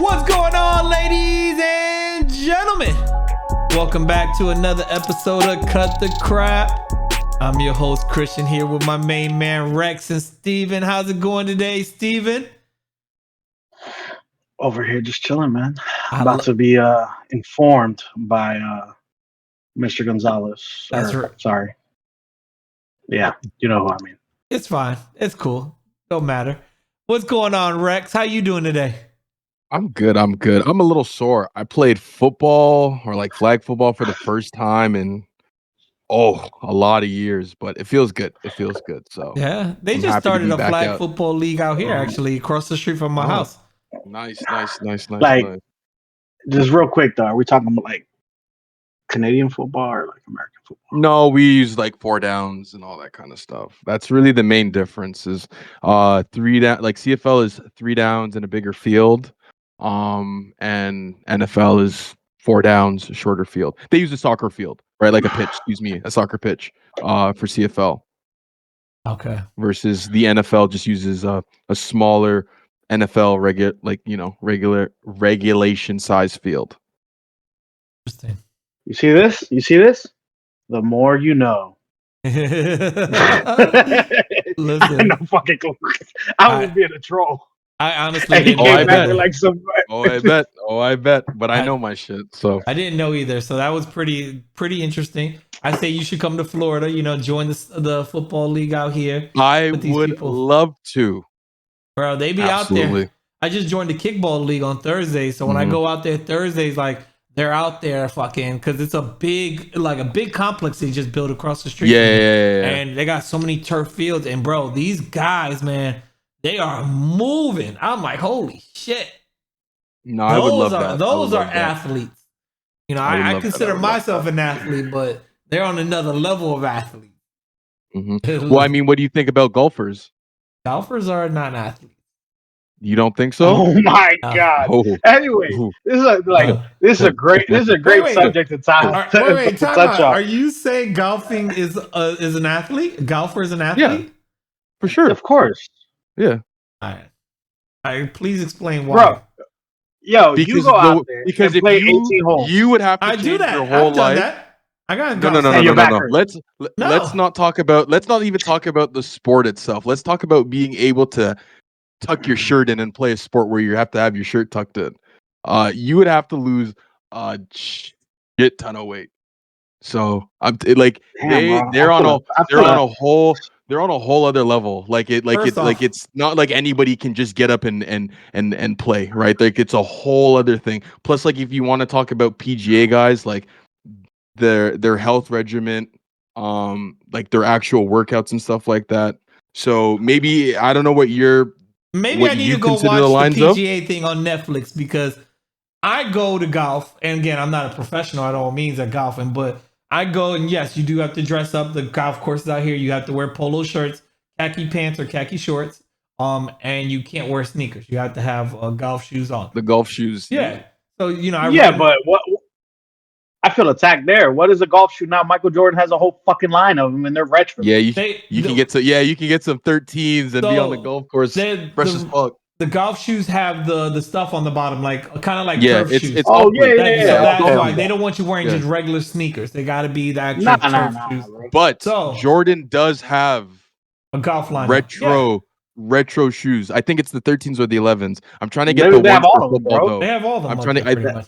What's going on, ladies and gentlemen? Welcome back to another episode of Cut the Crap. I'm your host, Christian, here with my main man, Rex and Steven. How's it going today, Steven? Over here just chilling, man. About to be informed by Mr. Gonzalez. That's right. Sorry. Yeah, you know who I mean. It's fine. It's cool. Don't matter. What's going on, Rex? How you doing today? I'm good. I'm a little sore. I played football or like flag football for the first time in a lot of years, but it feels good. So yeah, they I'm just happy to started be a back flag out. football league out here, actually, across the street from my house. Nice. Like, just real quick though, are we talking about like Canadian football or like American football? No, we use like 4 downs and all that kind of stuff. That's really the main difference is 3 down, like CFL is 3 downs in a bigger field. And NFL is 4 downs, a shorter field. They use a soccer field, right? Like a soccer pitch for CFL. Okay. Versus the NFL just uses a smaller NFL regulation size field. Interesting. You see this? The more you know. Listen, I know fucking clue. I was being a troll. I honestly And he didn't came know back either. with like some I bet. But I know my shit, so I didn't know either. So that was pretty interesting. I say you should come to Florida, join the football league out here. I with these would people. love to. Bro, they be out Absolutely. there. I just joined the kickball league on Thursday. So when I go out there Thursdays, like they're out there fucking because it's a big complex they just built across the street. Yeah. And they got so many turf fields. And bro, these guys, man, they are moving. I'm like, holy shit. No, I would love that. Those are athletes. I consider that. myself an athlete, but they're on another level of athlete. Well, I mean, what do you think about golfers? Golfers are not athletes. You don't think so? Oh my god! Oh. Anyway, this is a great subject to touch on. on. Are you saying golfing is an athlete? A golfer is an athlete? Yeah, for sure. Of course. Yeah. All right. Please explain why. Bro, yo, you go out there and play 18 holes. You would have to I change do that. your whole I've done life. that. I got No. Let's not even talk about the sport itself. Let's talk about being able to tuck your shirt in and play a sport where you have to have your shirt tucked in. You would have to lose a shit ton of weight. So they're on a whole other level. It's not like anybody can just get up and play, right? Like it's a whole other thing. Plus, like if you want to talk about PGA guys, like their health regimen, like their actual workouts and stuff like that. So maybe I don't know what I need to go watch the PGA thing on Netflix because I go to golf, and again, I'm not a professional at all means at golfing, but I go, and yes, you do have to dress up. The golf courses out here, you have to wear polo shirts, khaki pants or khaki shorts, and you can't wear sneakers. You have to have golf shoes on. The golf shoes. Yeah. So but what? I feel attacked there. What is a golf shoe now? Michael Jordan has a whole fucking line of them, and they're retro. Yeah, you can get some 13s and be on the golf course fresh as fuck. The golf shoes have the stuff on the bottom, like kind of like turf shoes. It's So that's why they don't want you wearing just regular sneakers. They got to be the actual turf shoes. But Jordan does have a golf line retro shoes. I think it's the 13s or the 11s. I'm trying to get the ones for football though. They have all of them. I'm trying to.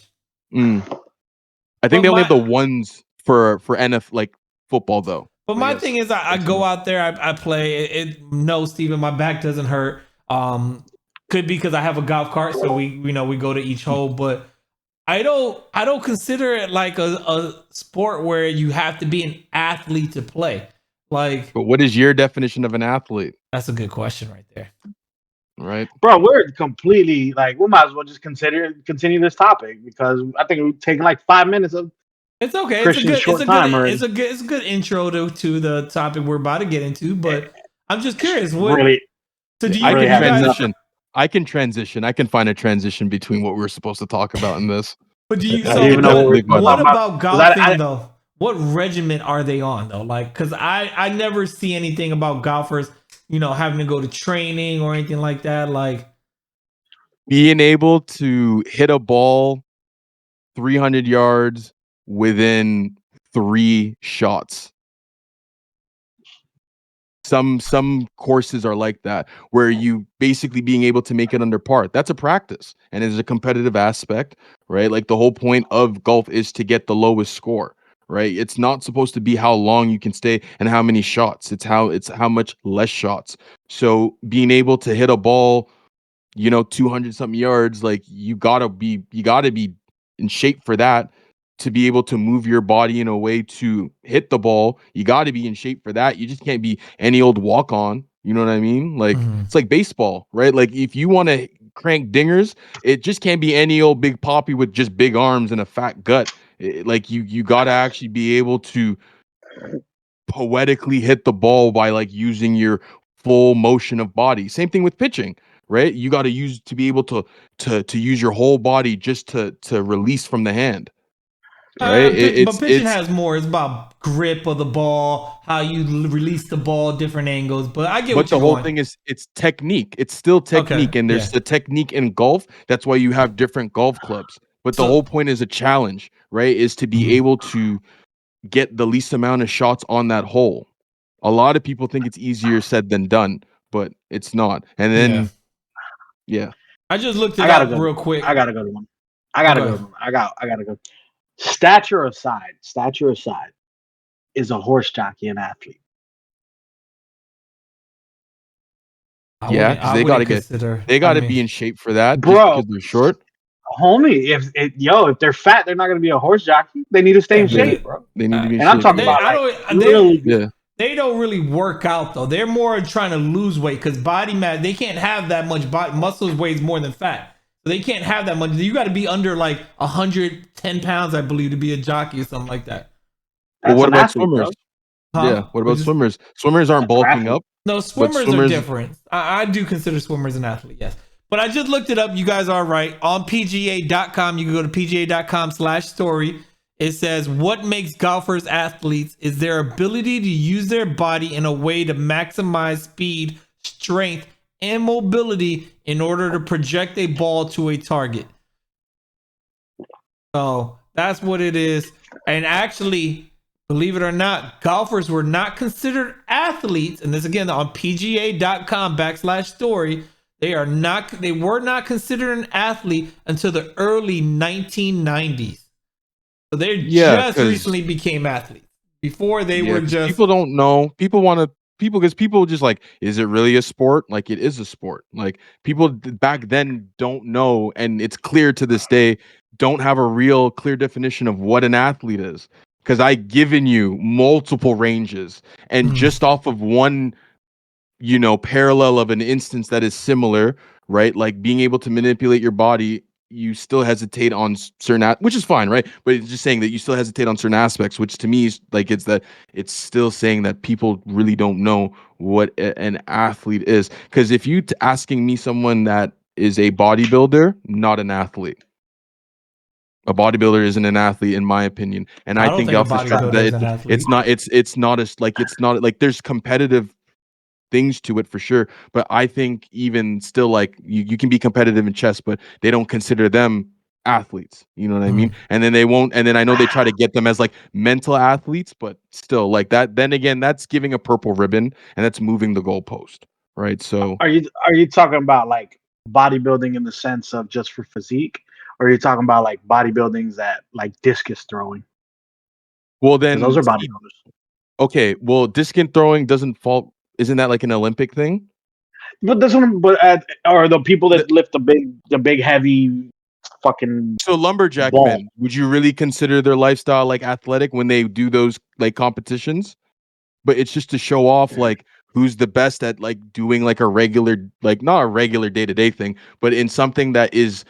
I think they only have the ones for NFL like football though. But my thing is, I go out there, I play. No, Steven, my back doesn't hurt. Could be because I have a golf cart, so we go to each hole. But I don't consider it like a sport where you have to be an athlete to play. Like, but what is your definition of an athlete? That's a good question right there. Right, bro, we're completely like we might as well just continue this topic because I think we've taken like 5 minutes of it's okay. Christian's It's a good intro to the topic we're about to get into. But I'm just curious. I can transition. I can find a transition between what we're supposed to talk about in this. But do you? What about golfing though? What regiment are they on though? Like, because I never see anything about golfers, having to go to training or anything like that. Like, Being able to hit a ball 300 yards within 3 shots. Some courses are like that, where you basically being able to make it under par. That's a practice, and there's a competitive aspect, right? Like the whole point of golf is to get the lowest score, right? It's not supposed to be how long you can stay and how many shots. It's how much less shots. So being able to hit a ball, 200 something yards, like you gotta be in shape for that, to be able to move your body in a way to hit the ball. You got to be in shape for that. You just can't be any old walk on. You know what I mean? Like it's like baseball, right? Like if you want to crank dingers, it just can't be any old big poppy with just big arms and a fat gut. Like you got to actually be able to poetically hit the ball by like using your full motion of body. Same thing with pitching, right? You got to use to be able to use your whole body just to release from the hand, right? But pitching has more. It's about grip of the ball, how you release the ball, different angles. But I get But what the you're whole going. thing is it's technique. It's still technique, and there's the technique in golf. That's why you have different golf clubs. But the whole point is a challenge, right? Is to be able to get the least amount of shots on that hole. A lot of people think it's easier said than done, but it's not. And then, I just looked it up real quick. I gotta go to one. I gotta go. Stature aside, is a horse jockey an athlete? Yeah, because they gotta be in shape for that, bro. just because they're short. Homie, if they're fat, they're not gonna be a horse jockey. They need to stay in shape, bro. They need to be in and shape. I'm talking about they don't really work out though. They're more trying to lose weight because body mass. They can't have that much body. Muscles weighs more than fat, so they can't have that much. You got to be under like 110 pounds, I believe, to be a jockey or something like that. Well, what about swimmers? Yeah, what about swimmers? Swimmers aren't bulking up. No, swimmers are different. I do consider swimmers an athlete, yes. But I just looked it up. You guys are right. On PGA.com, you can go to PGA.com/story. It says, what makes golfers athletes is their ability to use their body in a way to maximize speed, strength, and mobility in order to project a ball to a target. So that's what it is. And actually, believe it or not, golfers were not considered athletes. And this again on PGA.com/story. They were not considered an athlete until the early 1990s. So they just recently became athletes. Before they were just people don't know. Because people just like, is it really a sport? Like it is a sport. Like people back then don't know, and it's clear to this day, don't have a real clear definition of what an athlete is. Because I've given you multiple ranges, and just off of one parallel of an instance that is similar, right? Like being able to manipulate your body, you still hesitate on certain, which is fine, right? But it's just saying that you still hesitate on certain aspects, which to me is like, it's still saying that people really don't know what an athlete is. Because if you asking me someone that is a bodybuilder, not an athlete. A bodybuilder isn't an athlete, in my opinion, and I think golf is that it's not like there's competitive things to it for sure, but I think even still, like you can be competitive in chess, but they don't consider them athletes, you know what I mean? And then they won't, and then I know they try to get them as like mental athletes, but still like that, then again, that's giving a purple ribbon and that's moving the goalpost, right? So are you talking about like bodybuilding in the sense of just for physique, or are you talking about like bodybuildings that like discus throwing? Well, then those are bodybuilders. Okay, well, discus throwing doesn't fall. Isn't that like an Olympic thing? But this one, or the people that lift the big heavy fucking. So lumberjack men, would you really consider their lifestyle like athletic when they do those like competitions? But it's just to show off like who's the best at like doing like a regular, like not a regular day-to-day thing, but in something that is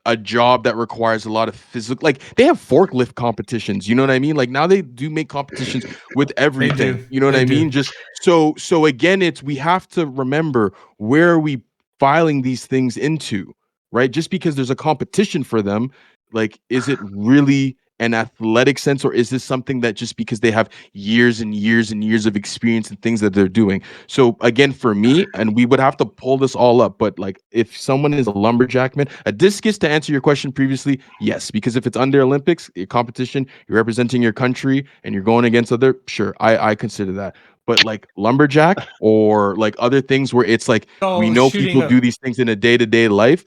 a job that requires a lot of physical, like they have forklift competitions, you know what I mean? Like now they do make competitions with everything, you know what I mean? Just so again, we have to remember, where are we filing these things into, right? Just because there's a competition for them, like is it really an athletic sense, or is this something that just because they have years and years and years of experience and things that they're doing? So again, for me, and we would have to pull this all up, but like if someone is a lumberjackman, a discus, to answer your question previously, yes, because if it's under Olympics competition, you're representing your country and you're going against other, sure, I consider that. But like lumberjack or like other things where it's like we know people do these things in a day-to-day life,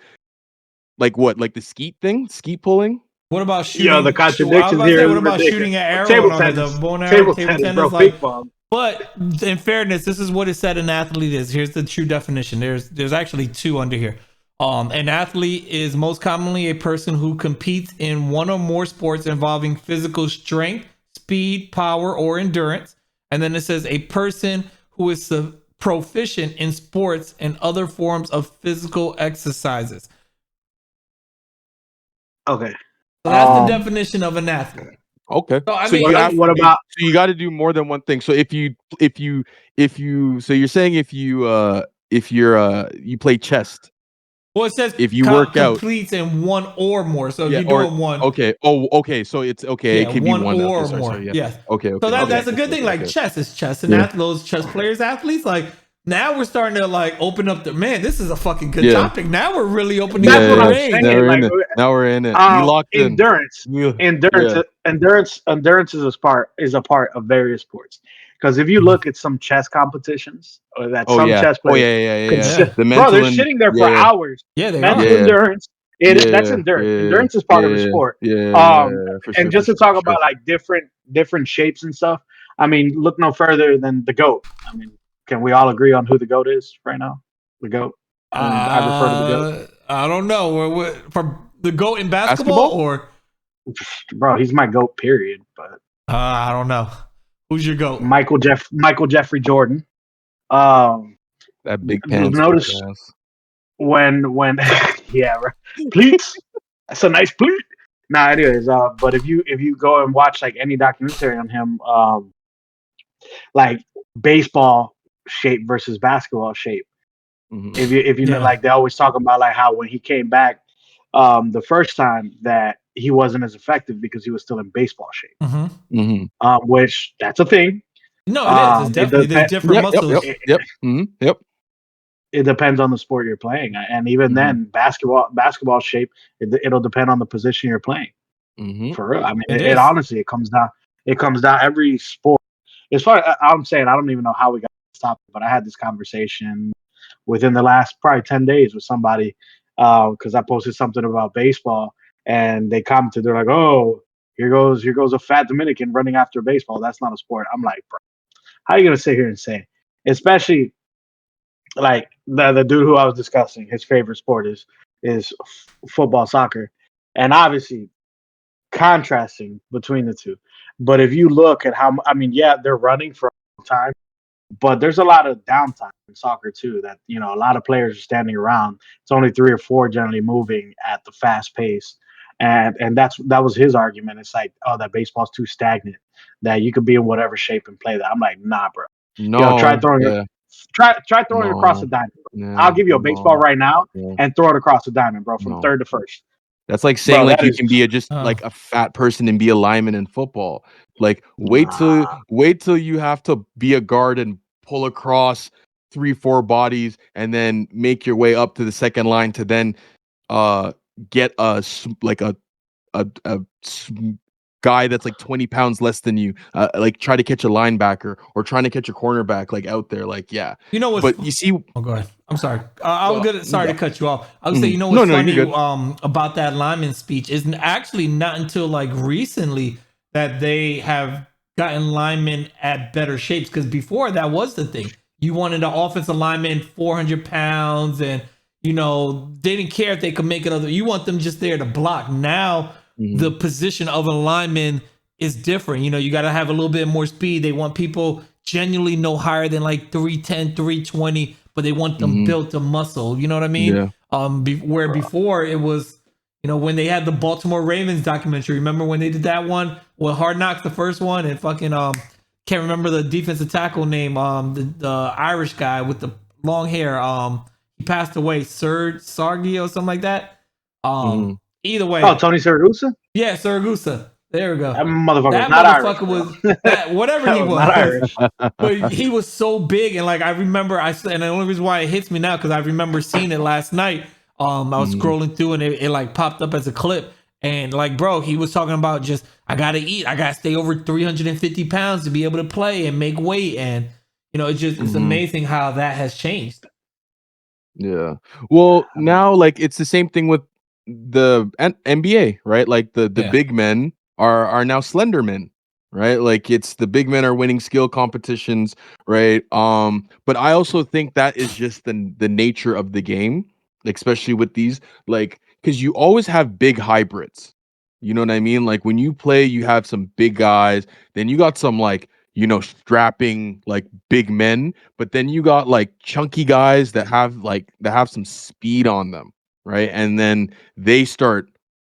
like what, like the skeet thing, skeet pulling. What about shooting? Yo, the contradictions here. What about shooting an arrow table on tennis, the bow and arrow, table tennis, bro, like, bomb. But in fairness, this is what it said an athlete is. Here's the true definition. There's actually two under here. An athlete is most commonly a person who competes in one or more sports involving physical strength, speed, power, or endurance. And then it says a person who is proficient in sports and other forms of physical exercises. Okay. So that's the definition of an athlete. Okay. So I mean, what about? So you got to do more than one thing. So if you, so you're saying if you play chess. Well, it says if you work out, completes in one or more. So if you're doing one, okay. Oh, okay. So it's okay. Yeah, it could one be one or sorry, more. sorry, yeah. Yes. Okay. So that's a good thing. Like chess is chess, and those chess players, athletes, like. Now we're starting to like open up the this is a fucking good topic. Now we're really opening up the range. Now we're in it. We locked in. Endurance is a part of various sports. Because if you look at some chess competitions, or that chess players, bro, they're sitting there for hours. Yeah, they mental are. Endurance. That's endurance. Endurance is part of the sport. And just to talk about like different shapes and stuff. I mean, look no further than the GOAT. I mean, can we all agree on who the GOAT is right now? The GOAT. I refer to the GOAT. I don't know. For the GOAT in basketball or, bro, he's my GOAT. Period. But I don't know. Who's your GOAT? Michael Jeffrey Jordan. That big pants. Notice when yeah, right. Pleats. That's a nice pleat. Nah, anyways, but if you go and watch like any documentary on him, like baseball shape versus basketball shape. Mm-hmm. If you know, like they always talk about like how when he came back the first time that he wasn't as effective because he was still in baseball shape. Mm-hmm. Mm-hmm. Which that's a thing. No, it is. It's definitely there's different muscles. Yep. It depends on the sport you're playing, and even then, basketball shape it'll depend on the position you're playing. Mm-hmm. For real, I mean, it honestly it comes down. It comes down every sport. As far as I'm saying, I don't even know how we got this topic, but I had this conversation within the last probably 10 days with somebody because I posted something about baseball, and they commented. They're like, "Oh, here goes a fat Dominican running after baseball. That's not a sport." I'm like, bro, how are you gonna sit here and say, especially like the dude who I was discussing, his favorite sport is football, soccer, and obviously contrasting between the two. But if you look at how, I mean, yeah, they're running for a long time, but there's a lot of downtime in soccer too. That a lot of players are standing around. It's only 3 or 4 generally moving at the fast pace, and that was his argument. It's like, oh, that baseball's too stagnant. That you could be in whatever shape and play that. I'm like, nah, bro. No, try throwing it. Try throwing it across the diamond. Bro. I'll give you a baseball right now and throw it across the diamond, bro, from third to first. That's like saying like you can be like a fat person and be a lineman in football. Like wait till you have to be a guard and pull across 3-4 bodies and then make your way up to the second line to then get a guy that's like 20 pounds less than you, like try to catch a linebacker or trying to catch a cornerback, like out there, like but you see, oh, go ahead. I'm sorry. I was gonna to cut you off. I was saying, what's funny about that lineman speech is actually not until like recently that they have gotten linemen at better shapes, because before that was the thing. You wanted an offensive lineman 400 pounds, and they didn't care if they could make it other. You want them just there to block. Now the position of a lineman is different. You got to have a little bit more speed. They want people genuinely no higher than like 310, 320, but they want them built to muscle. You know what I mean? Yeah. Where before it was, when they had the Baltimore Ravens documentary, remember when they did that one? Well, Hard Knocks, the first one, and fucking, can't remember the defensive tackle name, the Irish guy with the long hair. He passed away, Sargi or something like that. Either way. Oh, Tony Siragusa? Yeah, Siragusa. There we go. That motherfucker that was not Irish, was that whatever that he was not Irish. but he was so big, and like I remember, and the only reason why it hits me now because I remember seeing it last night. I was scrolling through and it like popped up as a clip, and like bro, he was talking about just I gotta eat, I gotta stay over 350 pounds to be able to play and make weight, and it's amazing how that has changed. Yeah. Well, now like it's the same thing with the NBA, right? Like the big men are now slender men, right? Like it's the big men are winning skill competitions, right? But I also think that is just the nature of the game, especially with these like because you always have big hybrids. You know what I mean? Like when you play, you have some big guys, then you got some like strapping like big men, but then you got like chunky guys that have some speed on them, right? And then they start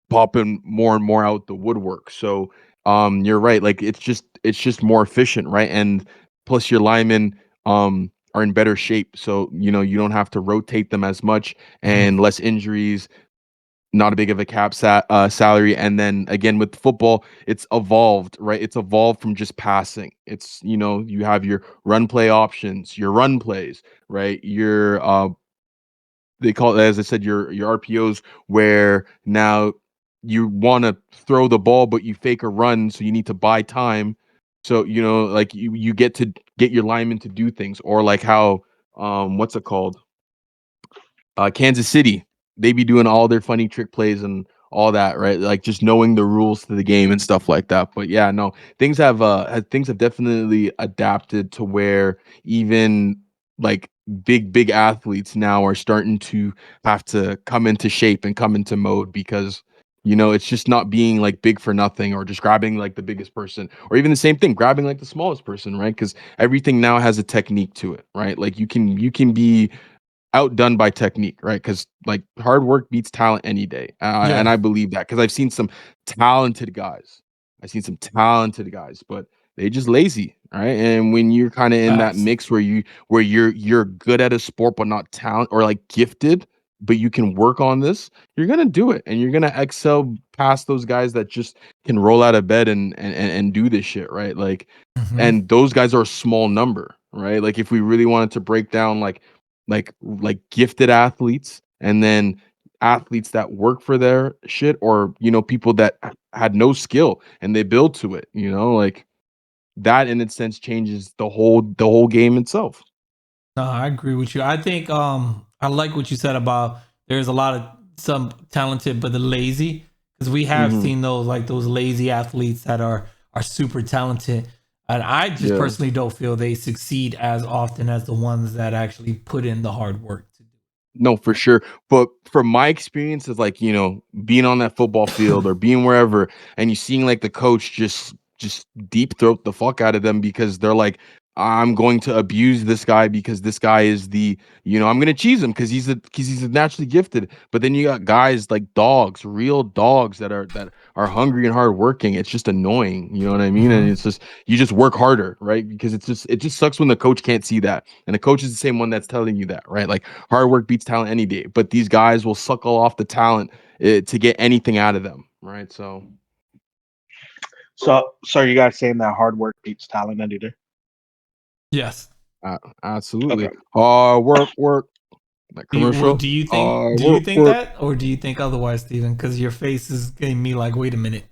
popping more and more out the woodwork. So you're right, like it's just more efficient, right? And plus your linemen are in better shape. So you don't have to rotate them as much and less injuries, not a big of a salary. And then again with football, it's evolved, right? It's evolved from just passing. It's you have your run play options, your run plays, right? Your they call it, as I said, your RPOs, where now you want to throw the ball but you fake a run, so you need to buy time. So like you get to get your linemen to do things, or like how what's it called, Kansas City, they be doing all their funny trick plays and all that, right? Like just knowing the rules to the game and stuff like that. But yeah, no, things have definitely adapted to where even like big athletes now are starting to have to come into shape and come into mode, because it's just not being like big for nothing, or just grabbing like the biggest person, or even the same thing, grabbing like the smallest person, right? Because everything now has a technique to it, right? Like you can be outdone by technique, right? Because like hard work beats talent any day, and I believe that because I've seen some talented guys. I've seen some talented guys, but they just lazy, right? And when you're kind of in that Facts. mix where you're good at a sport but not talent, or like gifted, but you can work on this, you're gonna do it, and you're gonna excel past those guys that just can roll out of bed and do this shit, right? Like, and those guys are a small number, right? Like if we really wanted to break down like gifted athletes, and then athletes that work for their shit, or people that had no skill and they build to it, like that in its sense changes the whole game itself. No, I agree with you. I think I like what you said about there's a lot of some talented but the lazy, because we have Mm-hmm. seen those lazy athletes that are super talented, and I just Yeah. personally don't feel they succeed as often as the ones that actually put in the hard work to do. No, for sure. But from my experience is like, being on that football field or being wherever, and you seeing like the coach just deep throat the fuck out of them, because they're like, I'm going to abuse this guy because this guy is I'm gonna cheese him because he's naturally gifted. But then you got guys like dogs, real dogs that are hungry and hardworking. It's just annoying, you know what I mean? And it's just you just work harder, right? Because it just sucks when the coach can't see that. And the coach is the same one that's telling you that, right? Like hard work beats talent any day, but these guys will suckle off the talent to get anything out of them, right? So are you guys saying that hard work beats talent any day? Yes. Absolutely. Okay. Work. That Do you, commercial. do you think Work. that, or do you think otherwise, Steven? Because your face is getting me like, wait a minute.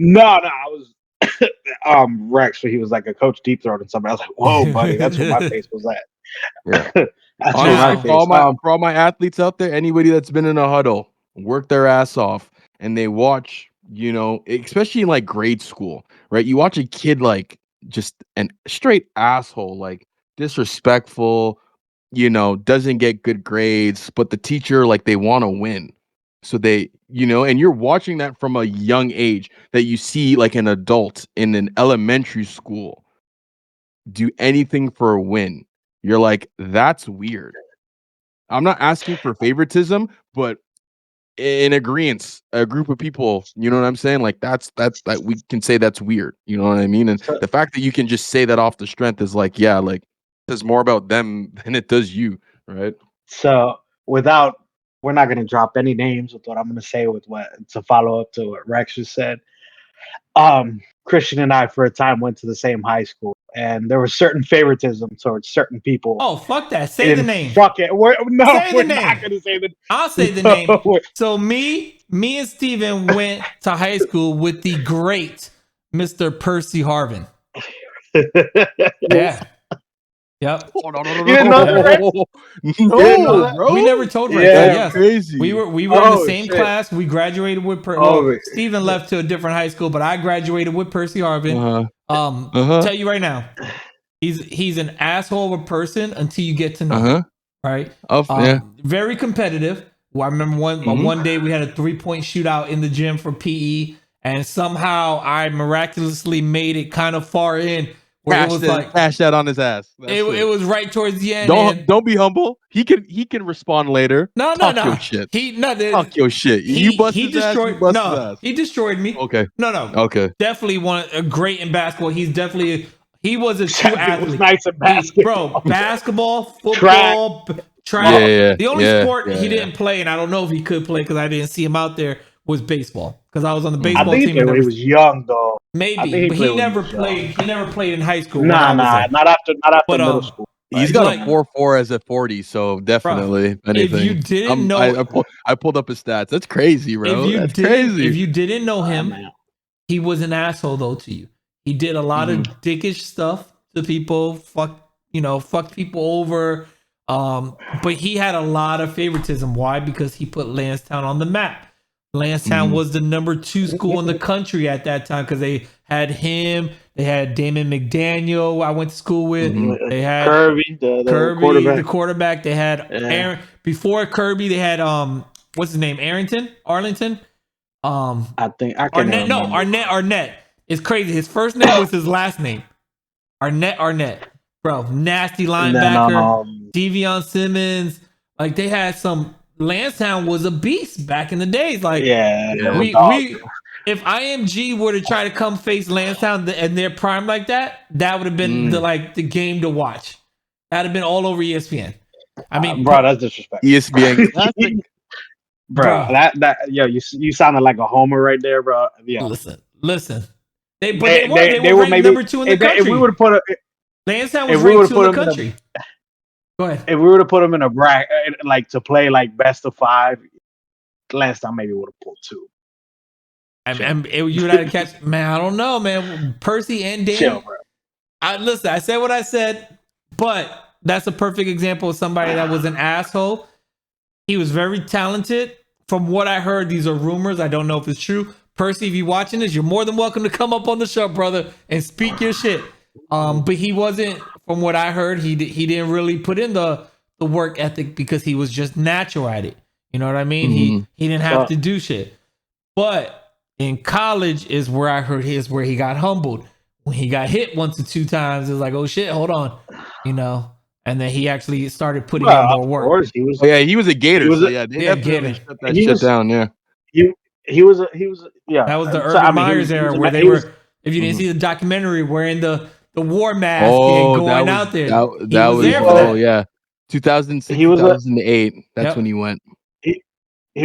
No, I was Rex, so he was like a coach deep throating somebody. I was like, whoa, buddy, that's where my face was at. Yeah. That's where my Honestly, for all face. my athletes out there, anybody that's been in a huddle, work their ass off, and they watch, especially in like grade school, right? You watch a kid like just an straight asshole, like disrespectful, doesn't get good grades, but the teacher, like, they want to win. So they, and you're watching that from a young age, that you see like an adult in an elementary school do anything for a win. You're like, that's weird. I'm not asking for favoritism, but in agreement, a group of people, you know what I'm saying? Like that we can say that's weird. You know what I mean? And So, the fact that you can just say that off the strength is like, yeah, like it says more about them than it does you, right? so without, we're not going to drop any names with what I'm going to say with what to follow up to what Rex just said. Christian and I for a time went to the same high school, and there was certain favoritism towards certain people. Oh, fuck that! Say the name. Fuck it. We're not going to say the. I'll say the name. So me and Steven went to high school with the great Mr. Percy Harvin. Yeah. Yep. Oh, no. You didn't know that, right? No, bro. We never told Rex. Yeah, yes. Crazy. We were in the same class. We graduated with Steven left to a different high school, but I graduated with Percy Harvin. Tell you right now, he's an asshole of a person until you get to know him. Right? Very competitive. Well, I remember one day we had a 3-point shootout in the gym for PE, and somehow I miraculously made it kind of far in. Where it was like cash that on his ass. It was right towards the end. Don't be humble. He can respond later. No. Your shit. Talk your shit. You bust his ass. His ass. He destroyed me. Okay. No. Okay. Definitely a great in basketball. He was a true athlete. Was nice in basketball. Bro, basketball, football, track. Yeah. The only sport he didn't play, and I don't know if he could play because I didn't see him out there, was baseball. Because I was on the baseball team. When he was young though. Maybe, but he never played. He never played in high school. Not after middle school. He's got a 4.4 as a 40, so definitely. Bro, if you didn't know, I pulled up his stats. That's crazy, bro. That's crazy. If you didn't know him, he was an asshole though to you. He did a lot of dickish stuff to people. Fucked people over. But he had a lot of favoritism. Why? Because he put Lansdowne on the map. Lansdowne was the number 2 school in the country at that time because they had him. They had Damon McDaniel, I went to school with. They had Kirby, the quarterback. They had Aaron. Before Kirby, they had what's his name? Arlington. I think Arnett. No, Arnett. It's crazy. His first name was his last name. Arnett. Bro, nasty linebacker. Devion Simmons. Like they had some. Lansdowne was a beast back in the days. Like, if IMG were to try to come face Lansdowne in their prime like that, that would have been the game to watch. That'd have been all over ESPN. I mean, bro, that's disrespectful. ESPN, bro. You sounded like a homer right there, bro. Yeah. Listen. They were maybe number 2 in the country. If we would have put Lansdowne was ranked 2 in the country. Go ahead. If we were to put him in a bracket, like to play like best of 5, Lansdowne maybe would have pulled 2. And you would have to catch, man. I don't know, man. Percy and Dan. Chill, bro. I said what I said, but that's a perfect example of somebody that was an asshole. He was very talented. From what I heard, these are rumors. I don't know if it's true. Percy, if you're watching this, you're more than welcome to come up on the show, brother, and speak your shit. But he wasn't. From what I heard, he didn't really put in the work ethic because he was just natural at it. You know what I mean? He didn't have to do shit. But in college is where I heard where he got humbled. When he got hit 1 to 2 times, it was like, oh shit, hold on, And then he actually started putting in more work. He was a Gator. Gator. Shut that shit down. Yeah. He was. Yeah. That was the Urban Myers era where they were. If you didn't see the documentary, wearing the war mask and going out there. That was there for that. Yeah. 2006, 2008. That's when he went. He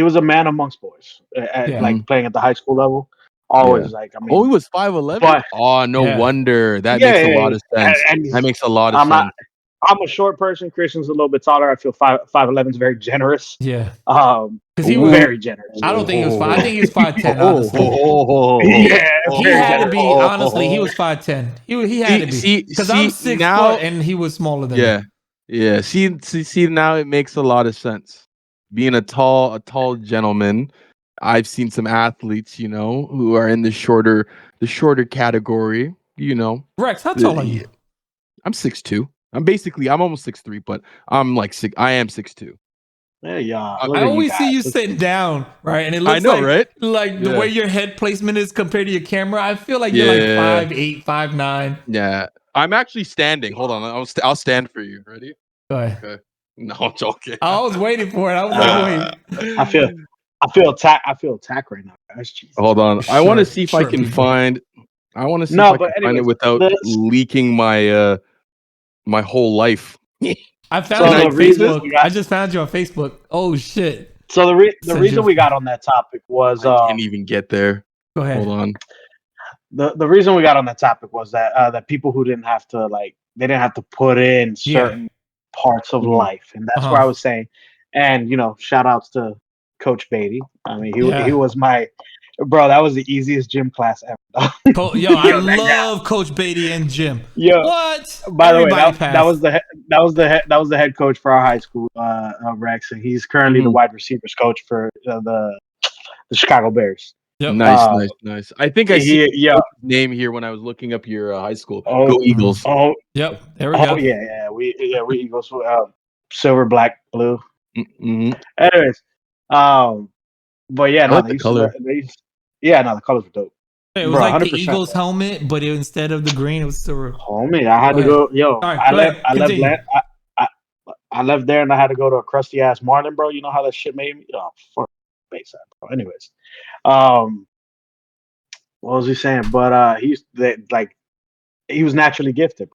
was a man amongst boys, like playing at the high school level. Always he was 5'11". Oh, no wonder. That makes a lot of sense. That makes a lot of sense. I'm a short person. Christian's a little bit taller. I feel 5'11" is very generous. Yeah. Because he was very generous. I don't think he was 5. I think he was 5'10", honestly. He had to be, honestly, he was 5'10". He had to be. Because I'm 6 foot and he was smaller than me. Yeah. See, now it makes a lot of sense. Being a tall gentleman, I've seen some athletes, who are in the shorter category, Rex, how tall are you? I'm 6'2". I'm almost 6'3", but I'm like 6. I am 6'2". Yeah. I always see you sitting down, right? And it looks like the way your head placement is compared to your camera. I feel like you're like 5'8", 5'9". Yeah. I'm actually standing. Hold on. I'll stand for you. Ready? Go ahead. Okay. No, I'm joking. I was waiting for it. I was like, wait. I feel attacked right now, guys. Jesus. Hold on. I want to see if I can find. I want to see if I can find it without leaking my my whole life. I found you on Facebook. I just found you on Facebook. Oh shit! So the reason we got on that topic was I can't even get there. Go ahead. Hold on. the reason we got on that topic was that that people who didn't have to they didn't have to put in certain parts of life, and that's where I was saying. And shout outs to Coach Beatty. I mean, he was my bro. That was the easiest gym class ever. I love Coach Beatty and gym. What? By the way, that was the head coach for our high school, Rex, and he's currently the wide receivers coach for the Chicago Bears. Yep. Nice. I think I see his name here when I was looking up your high school. Go Eagles. Oh, yep. There we go. We Eagles. Silver, black, blue. Mm-hmm. Anyways, but yeah, the color. The colors were dope. It was like the Eagles helmet, but instead of the green, it was silver. Homie, I had to go. I left there and I had to go to a crusty ass Marlin, bro. You know how that shit made me? Oh, fuck, Bayside, bro. Anyways, what was he saying? But he was naturally gifted,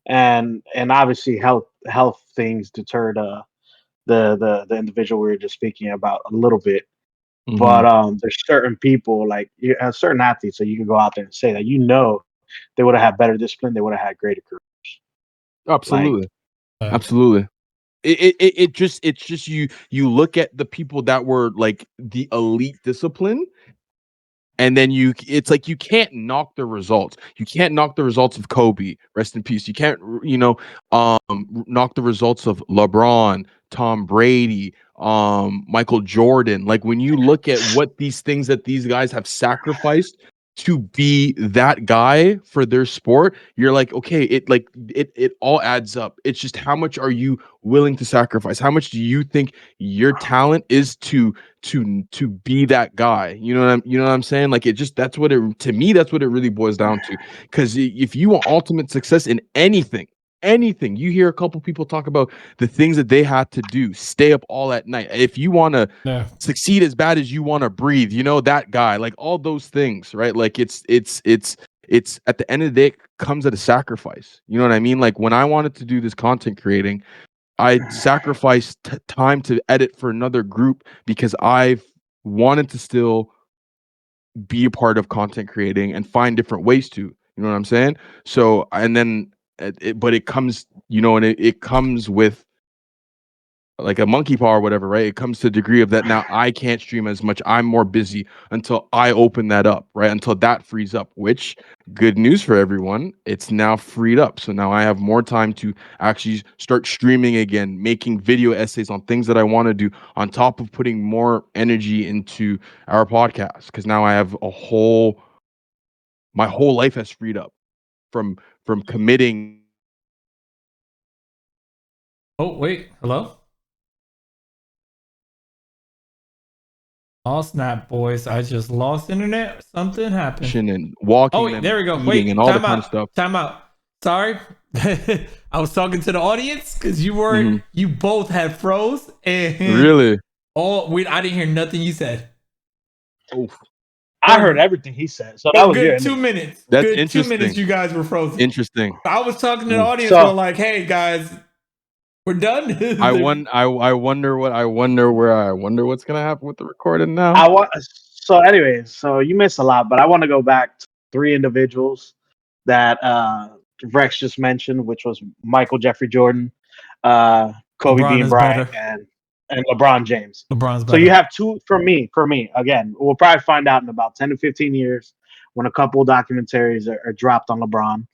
and obviously health things deterred the individual we were just speaking about a little bit. Mm-hmm. But there's certain people, like certain athletes, that you can go out there and say that they would have had better discipline, they would have had greater careers. Absolutely, absolutely. It's just you look at the people that were like the elite discipline, and then it's like you can't knock the results. You can't knock the results of Kobe, rest in peace. You can't knock the results of LeBron, Tom Brady, Michael Jordan. Like when you look at what these things that these guys have sacrificed to be that guy for their sport, you're like, okay, it all adds up. It's just how much are you willing to sacrifice? How much do you think your talent is to be that guy? You know what I'm saying? Like that's what it really boils down to. Because if you want ultimate success in anything, you hear a couple people talk about the things that they had to do, stay up all at night. If you want to succeed as bad as you want to breathe, that guy, like all those things, right? Like it's at the end of the day, it comes at a sacrifice. You know what I mean? Like when I wanted to do this content creating, I sacrificed time to edit for another group because I wanted to still be a part of content creating and find different ways to, you know what I'm saying? So, and then but it comes, and it comes with like a monkey paw or whatever, right? It comes to the degree of that now I can't stream as much. I'm more busy until I open that up, right? Until that frees up, which good news for everyone. It's now freed up. So now I have more time to actually start streaming again, making video essays on things that I want to do on top of putting more energy into our podcast. Cause now I have my whole life has freed up from committing. Oh, wait. Hello? Oh, snap, boys. I just lost internet. Something happened. And walking. Oh, wait, there we go. Wait, and all that kind of stuff. Time out. Sorry. I was talking to the audience because you weren't, you both had froze. And really? I didn't hear nothing you said. Oh. I heard everything he said. So that was good 2 minutes. That's good interesting. 2 minutes you guys were frozen. Interesting. I was talking to the audience. So, we're like, hey guys, we're done. I wonder what's gonna happen with the recording now. So anyways, so you missed a lot, but I want to go back to 3 individuals that Rex just mentioned, which was Michael Jeffrey Jordan, Kobe Bean Bryant, and LeBron James. LeBron's better. So you have 2 for me. Again, we'll probably find out in about 10 to 15 years when a couple of documentaries are dropped on LeBron.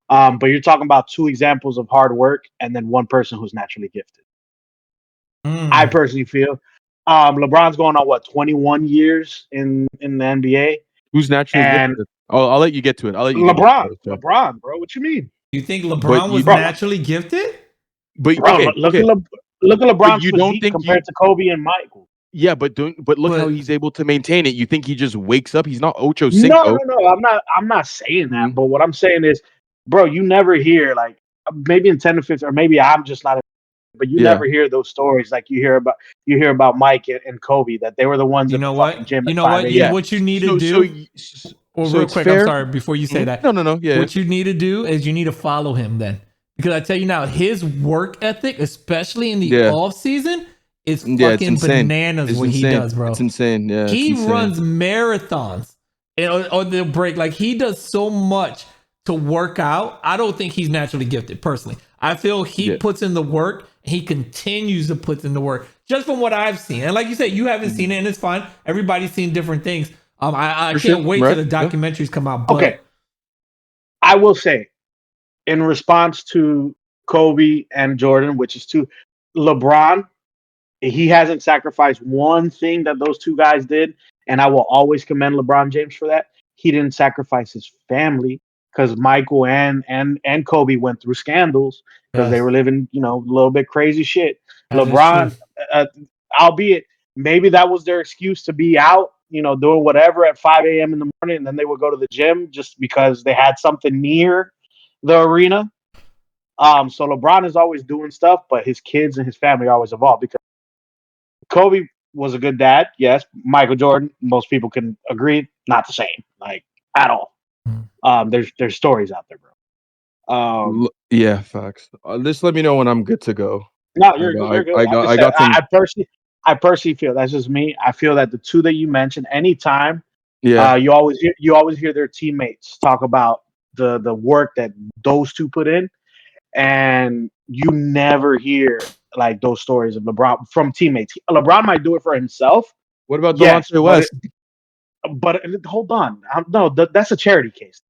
But you're talking about 2 examples of hard work and then 1 person who's naturally gifted. I personally feel LeBron's going on 21 years in the NBA. Who's naturally gifted? Oh, I'll let you get to it. LeBron, bro. What you mean? You think LeBron was naturally gifted? But bro, look at LeBron's physique compared to Kobe and Michael. Yeah, but look how he's able to maintain it. You think he just wakes up? He's not Ocho Cinco. No. I'm not saying that. But what I'm saying is, bro, you never hear like maybe in 10 to 15, or maybe I'm just not. But you never hear those stories like you hear about Mike and Kobe, that they were the ones. You know what? Gym what you need to do. Real quick, fair. I'm sorry. Before you say that, no. Yeah. What you need to do is you need to follow him then, because I tell you now, his work ethic, especially in the off season, is fucking bananas. He does, bro. It's insane. Yeah, he runs marathons on the break. Like, he does so much to work out. I don't think he's naturally gifted, personally. I feel he puts in the work. He continues to put in the work, just from what I've seen. And like you said, you haven't seen it, and it's fine. Everybody's seen different things. I can't wait till the documentaries come out. But okay, I will say, in response to Kobe and Jordan, which is to LeBron, he hasn't sacrificed one thing that those two guys did, and I will always commend LeBron James for that. He didn't sacrifice his family, because Michael and Kobe went through scandals because they were living, a little bit crazy shit. LeBron, albeit maybe that was their excuse to be out, doing whatever at 5 a.m. in the morning, and then they would go to the gym just because they had something near the arena. So LeBron is always doing stuff, but his kids and his family are always involved, because Kobe was a good dad, yes. Michael Jordan, most people can agree, not the same, like, at all. There's stories out there, bro. Yeah, facts. Just let me know when I'm good to go. No, you're good. I personally feel, that's just me. I feel that the two that you mentioned, anytime, you always hear their teammates talk about the work that those two put in, and you never hear like those stories of LeBron from teammates. LeBron might do it for himself. What about Delonte West? But hold on, no, that's a charity case.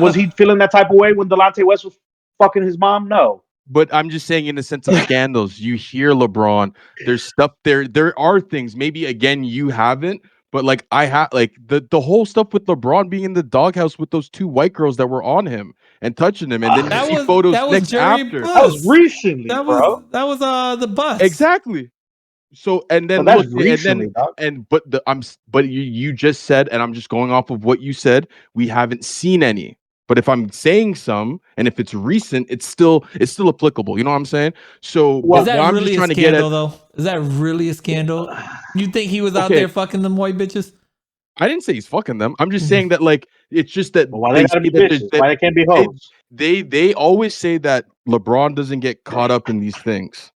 Was he feeling that type of way when Delonte West was fucking his mom? No. But I'm just saying, in the sense of scandals, you hear LeBron. There's stuff there. There are things. Maybe again you haven't, but like I have, like the whole stuff with LeBron being in the doghouse with those two white girls that were on him and touching him, and then you see photos next after. That was recently, bro. That was the bus. Exactly. So and then that's recently, but you just said, and I'm just going off of what you said, we haven't seen any. But if I'm saying some, and if it's recent, it's still applicable. You know what I'm saying? So, is that really a scandal, though? Is that really a scandal? You think he was out there fucking them white bitches? I didn't say he's fucking them. I'm just saying that, like, it's just that why they gotta be bitches? Why they can't be hoes? They always say that LeBron doesn't get caught up in these things.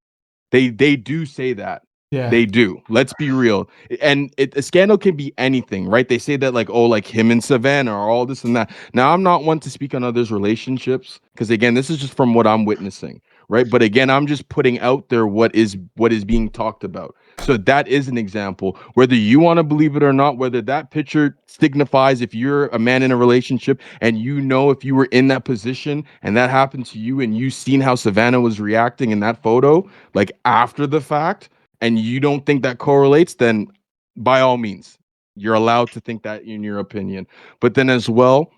They do say that. Yeah, they do. Let's be real. And a scandal can be anything, right? They say that, like, oh, like him and Savannah or all this and that. Now, I'm not one to speak on others' relationships, because again, this is just from what I'm witnessing, right? But again, I'm just putting out there what is being talked about. So that is an example. Whether you want to believe it or not, whether that picture signifies if you're a man in a relationship and if you were in that position and that happened to you and you seen how Savannah was reacting in that photo, like after the fact, and you don't think that correlates, then by all means, you're allowed to think that in your opinion. But then as well,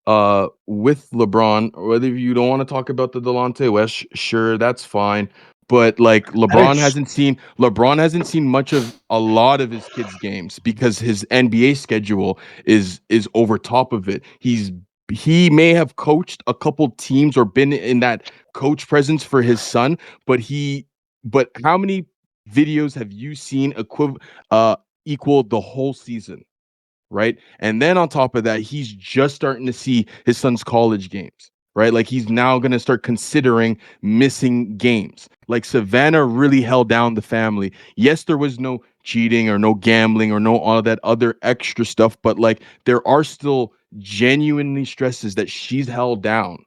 with LeBron, whether you don't want to talk about the Delonte West, sure, that's fine. But like LeBron hasn't seen much of a lot of his kids' games because his NBA schedule is over top of it. He may have coached a couple teams or been in that coach presence for his son, but how many videos have you seen equal the whole season? Right. And then on top of that, he's just starting to see his son's college games, right? Like he's now going to start considering missing games. Like Savannah really held down the family. Yes, there was no cheating or no gambling or no all that other extra stuff, but like there are still genuinely stresses that she's held down.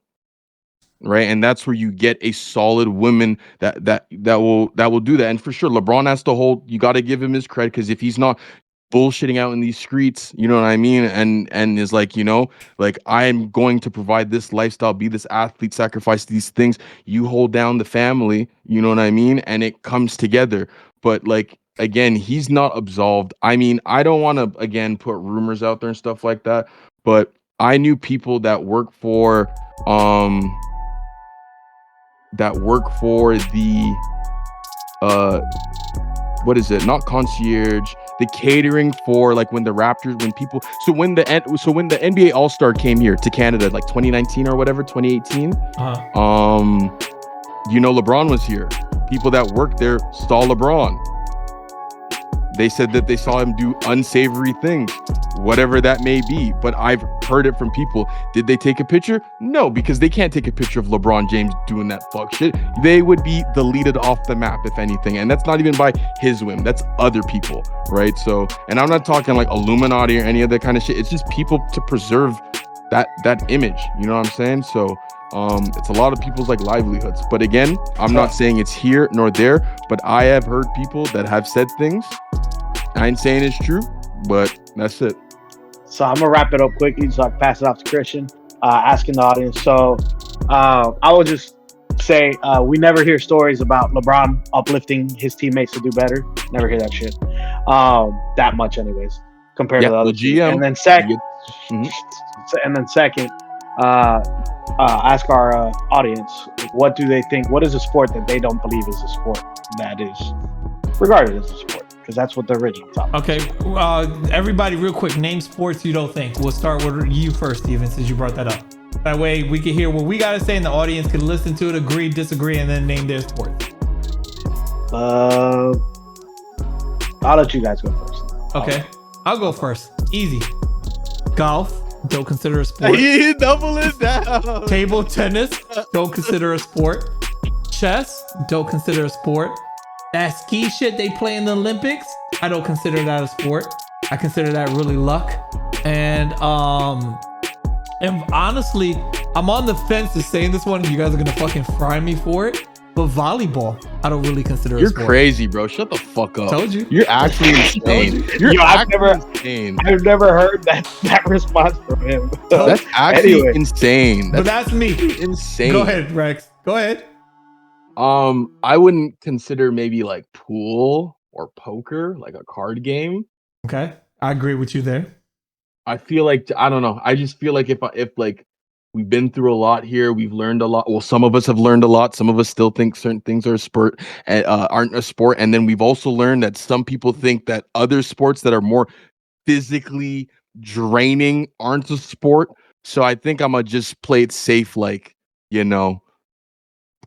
Right. And that's where you get a solid woman that will do that. And for sure, LeBron has to you got to give him his credit, because if he's not bullshitting out in these streets, you know what I mean, and is like, like I'm going to provide this lifestyle, be this athlete, sacrifice these things, you hold down the family, you know what I mean, and it comes together. But like again, he's not absolved. I mean, I don't want to again put rumors out there and stuff like that, but I knew people that work for the what is it? Not concierge, the catering for like when the Raptors, when the NBA All-Star came here to Canada, like 2019 or whatever, 2018. LeBron was here. People that worked there saw LeBron. They said that they saw him do unsavory things, whatever that may be. But I've heard it from people. Did they take a picture? No, because they can't take a picture of LeBron James doing that fuck shit. They would be deleted off the map, if anything. And that's not even by his whim. That's other people, right? So, and I'm not talking like Illuminati or any of that kind of shit. It's just people to preserve that image. You know what I'm saying? So, it's a lot of people's like livelihoods. But again, I'm not saying it's here nor there, but I have heard people that have said things. I ain't saying it's true, but that's it. So I'm gonna wrap it up quickly so I can pass it off to Christian, asking the audience. So I will just say we never hear stories about LeBron uplifting his teammates to do better. Never hear that shit. That much anyways, compared to the other GM. And then second, ask our audience, what do they think? What is a sport that they don't believe is a sport that is regarded as a sport? Because that's what the original topic. Okay, everybody, real quick, name sports you don't think. We'll start with you first, Steven, since you brought that up. That way we can hear what we gotta say, and the audience can listen to it, agree, disagree, and then name their sports. I'll let you guys go first. Okay, I'll go first. Easy. Golf. Don't consider a sport. Double it down. Table tennis, don't consider a sport. Chess, don't consider a sport. That ski shit they play in the Olympics, I don't consider that a sport. I consider that really luck. And honestly, I'm on the fence to saying this one. You guys are gonna fucking fry me for it. But volleyball, I don't really consider a sport. You're crazy, bro. Shut the fuck up. Told you. You're actually insane. I've never heard that response from him. That's actually insane. That's me. Insane. Go ahead, Rex. Go ahead. I wouldn't consider maybe like pool or poker, like a card game. Okay. I agree with you there. I feel like, I don't know. I just feel like if like we've been through a lot here, we've learned a lot. Well, some of us have learned a lot. Some of us still think certain things are a sport, aren't a sport. And then we've also learned that some people think that other sports that are more physically draining aren't a sport. So I think I'm gonna just play it safe, like,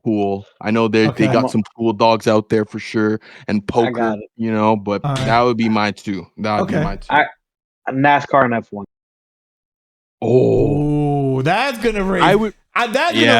pool. I know they got some pool dogs out there for sure, and poker, but that would be my two. That would be my two. NASCAR and F1. Oh, that's gonna raise.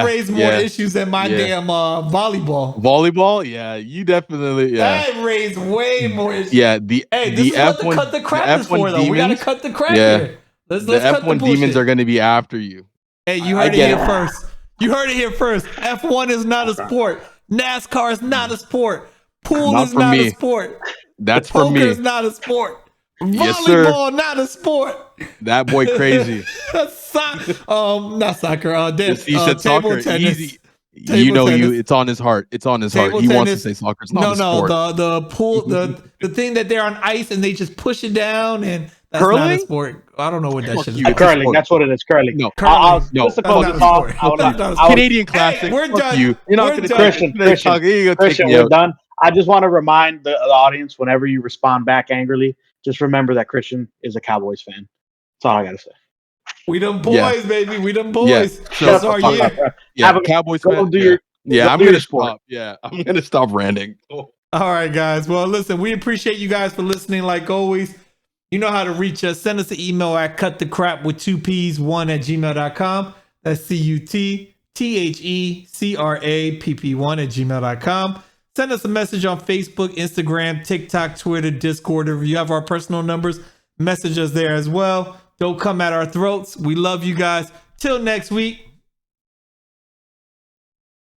Raise more issues than my damn volleyball. Volleyball, yeah, you definitely, That raised way more issues. Yeah, this is what the cut the crap is for, though. Demons, we gotta cut the crap here. Let's cut the F1 demons are gonna be after you. Hey, you heard it here first. You heard it here first. F1 is not a sport. NASCAR is not a sport. Pool is not a sport. That's for me. Poker is not a sport. Yes, sir. Volleyball, not a sport. That boy crazy. Not soccer. He said table soccer. Tennis. Easy. It's on his heart. It's on his heart. He wants to say soccer. It's not a sport. The pool, the thing that they're on ice and they just push it down, and that's curling? Not a sport. I don't know what that shit is. Curling. That's what it is. Curling. No, curling. Canadian classic. We're done. You're not going to Christian, we're done. I just want to remind the audience, whenever you respond back angrily, just remember that Christian is a Cowboys fan. That's all I got to say. We them boys, baby. We them boys. Yeah. That's our year. Cowboys fan. I'm going to stop. Yeah, I'm going to stop ranting. All right, guys. Well, listen, we appreciate you guys for listening like always. You know how to reach us. Send us an email at cutthecrap1@gmail.com. That's CUTTHECRAPP1@gmail.com. Send us a message on Facebook, Instagram, TikTok, Twitter, Discord. If you have our personal numbers, message us there as well. Don't come at our throats. We love you guys. Till next week.